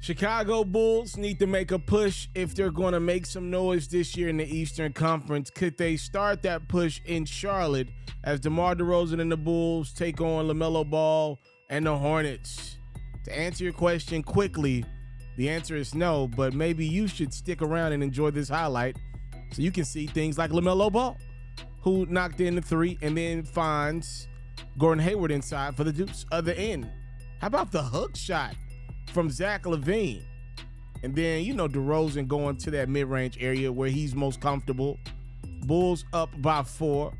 Chicago Bulls need to make a push if they're going to make some noise this year in the Eastern Conference. Could they start that push in Charlotte as DeMar DeRozan and the Bulls take on LaMelo Ball and the Hornets? To answer your question quickly, the answer is no, but maybe you should stick around and enjoy this highlight so you can see things like LaMelo Ball, who knocked in the three and then finds Gordon Hayward inside for the deuce other end. How about the hook shot from Zach LaVine? And then, DeRozan going to that mid-range area where he's most comfortable. Bulls up by 4.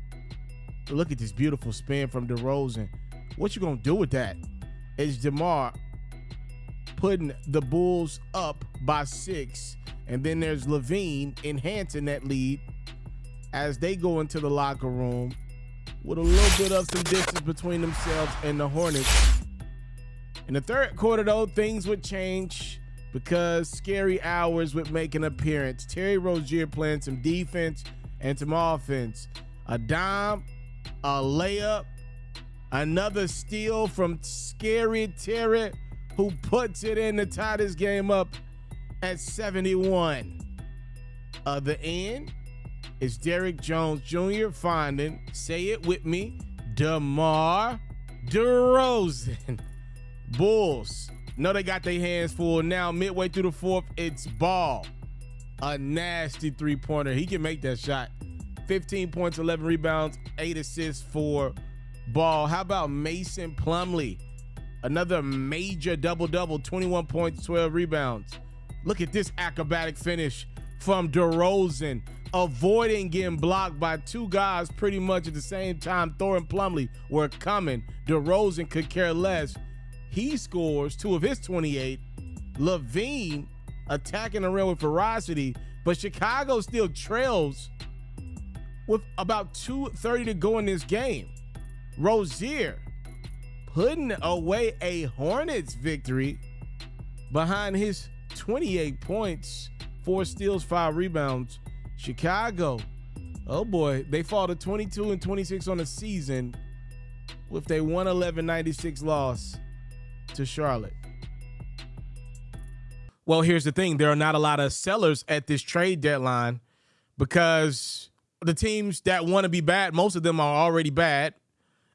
Look at this beautiful spin from DeRozan. What you going to do with that? It's DeMar putting the Bulls up by 6. And then there's LaVine enhancing that lead as they go into the locker room with a little bit of some distance between themselves and the Hornets. In the third quarter, though, things would change because Scary Hours would make an appearance. Terry Rozier playing some defense and some offense. A dime, a layup, another steal from Scary Terry, who puts it in to tie this game up at 71. Other end is Derrick Jones Jr. finding, say it with me, DeMar DeRozan. Bulls know they got their hands full now. Midway through the fourth, it's Ball. A nasty three-pointer. He can make that shot. 15 points, 11 rebounds, 8 assists for Ball. How about Mason Plumlee? Another major double-double, 21 points, 12 rebounds. Look at this acrobatic finish from DeRozan, avoiding getting blocked by two guys pretty much at the same time. Thor and Plumlee were coming. DeRozan could care less. He scores 2 of his 28. LaVine attacking the rim with ferocity, but Chicago still trails with about 2:30 to go in this game. Rozier putting away a Hornets victory behind his 28 points, 4 steals, 5 rebounds. Chicago, oh boy, they fall to 22 and 26 on the season with a 111-96 loss to Charlotte. Well, here's the thing. There are not a lot of sellers at this trade deadline because the teams that want to be bad, most of them are already bad.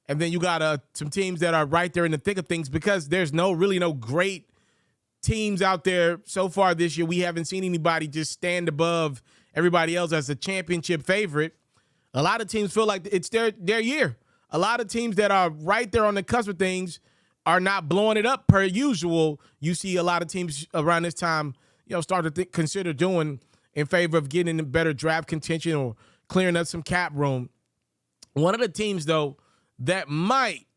And then you got some teams that are right there in the thick of things because there's really no great teams out there so far this year. We haven't seen anybody just stand above everybody else as a championship favorite. A lot of teams feel like it's their year. A lot of teams that are right there on the cusp of things are not blowing it up per usual. You see a lot of teams around this time, start to consider doing in favor of getting in better draft contention or clearing up some cap room. One of the teams, though, that might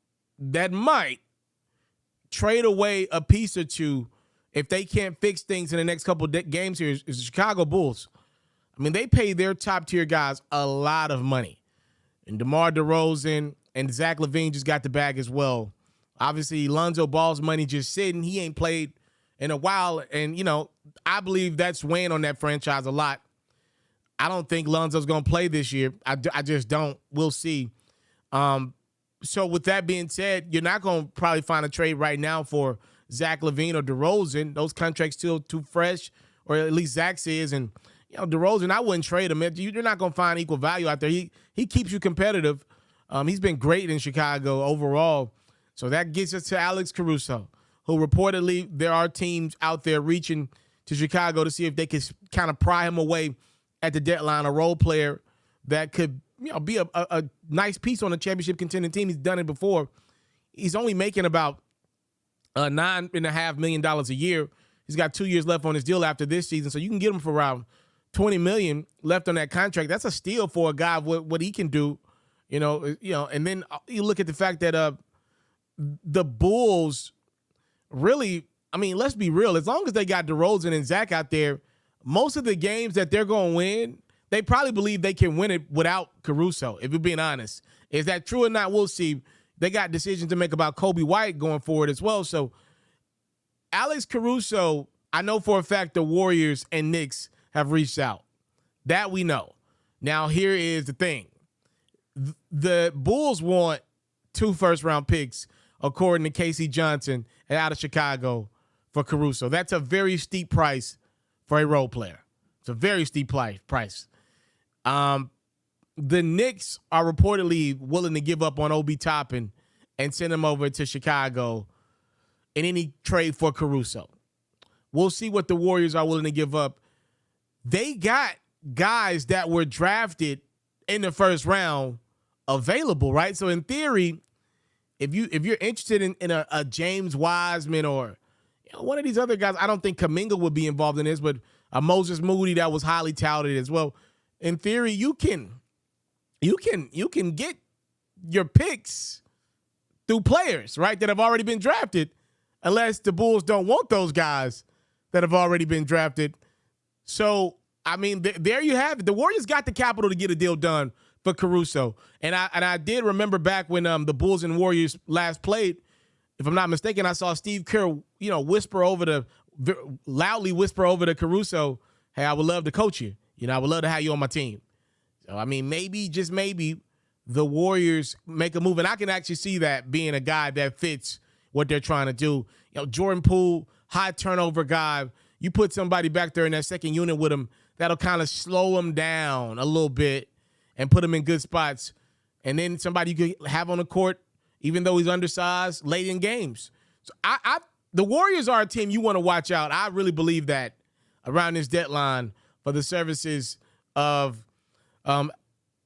trade away a piece or two if they can't fix things in the next couple of games here is the Chicago Bulls. I mean, they pay their top-tier guys a lot of money. And DeMar DeRozan and Zach LaVine just got the bag as well. Obviously, Lonzo Ball's money just sitting. He ain't played in a while. And, I believe that's weighing on that franchise a lot. I don't think Lonzo's going to play this year. I just don't. We'll see. So with that being said, you're not going to probably find a trade right now for Zach LaVine or DeRozan. Those contracts still too fresh, or at least Zach's is. And, DeRozan, I wouldn't trade him. You're not going to find equal value out there. He keeps you competitive. He's been great in Chicago overall. So that gets us to Alex Caruso, who reportedly there are teams out there reaching to Chicago to see if they could kind of pry him away at the deadline, a role player that could be a nice piece on a championship contending team. He's done it before. He's only making about $9.5 million a year. He's got 2 years left on his deal after this season, so you can get him for around $20 million left on that contract. That's a steal for a guy what he can do, And then you look at the fact that the Bulls really, let's be real. As long as they got DeRozan and Zach out there, most of the games that they're going to win, they probably believe they can win it without Caruso, if you're being honest. Is that true or not? We'll see. They got decisions to make about Kobe White going forward as well. So Alex Caruso, I know for a fact the Warriors and Knicks have reached out. That we know. Now, here is the thing. The Bulls want 2 first-round picks according to Casey Johnson out of Chicago for Caruso. That's a very steep price for a role player. It's a very steep price. The Knicks are reportedly willing to give up on Obi Toppin and send him over to Chicago in any trade for Caruso. We'll see what the Warriors are willing to give up. They got guys that were drafted in the first round available, right? So in theory, if you're interested in a James Wiseman or one of these other guys, I don't think Kuminga would be involved in this, but a Moses Moody that was highly touted as well. In theory, you can get your picks through players, right, that have already been drafted, unless the Bulls don't want those guys that have already been drafted. So, I mean, there you have it. The Warriors got the capital to get a deal done for Caruso. And I did remember back when the Bulls and Warriors last played, if I'm not mistaken, I saw Steve Kerr, loudly whisper over to Caruso, hey, I would love to coach you. I would love to have you on my team. So, I mean, maybe, just maybe, the Warriors make a move. And I can actually see that being a guy that fits what they're trying to do. Jordan Poole, high turnover guy. You put somebody back there in that second unit with him, that'll kind of slow him down a little bit and put him in good spots. And then somebody you could have on the court, even though he's undersized, late in games. So the Warriors are a team you want to watch out. I really believe that around this deadline for the services of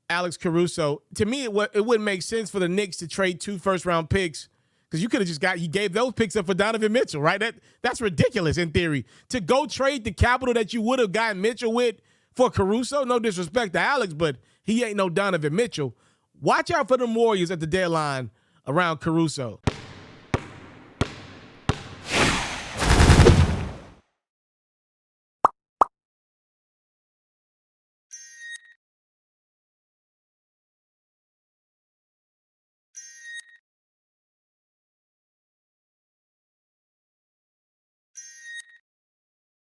Alex Caruso. To me, it wouldn't make sense for the Knicks to trade 2 first-round picks, because you could have just you gave those picks up for Donovan Mitchell, right? That's ridiculous in theory. To go trade the capital that you would have gotten Mitchell with for Caruso, no disrespect to Alex, but he ain't no Donovan Mitchell. Watch out for the Warriors at the deadline around Caruso.